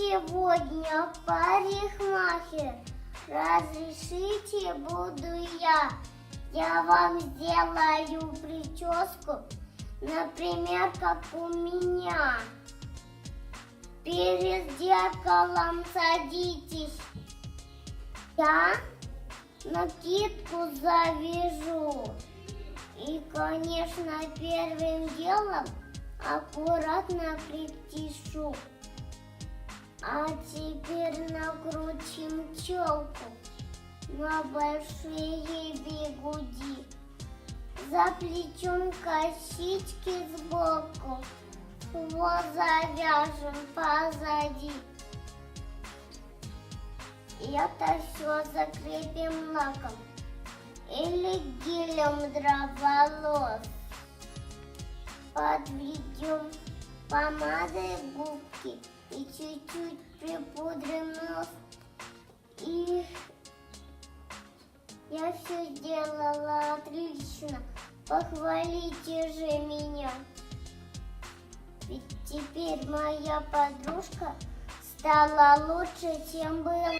сегодня парикмахер. Разрешите, буду я. Я вам сделаю прическу, например, как у меня. Перед зеркалом садитесь. Я накидку завяжу. И, конечно, первым делом аккуратно причешу. А теперь накрутим челку на большие бигуди. Заплетем косички сбоку, хвост завяжем позади. И это все закрепим лаком или гелем для волос. Подведем помадой губки и чуть-чуть припудрим нос. И я все сделала отлично. Похвалите же меня. Ведь теперь моя подружка стала лучше, чем была.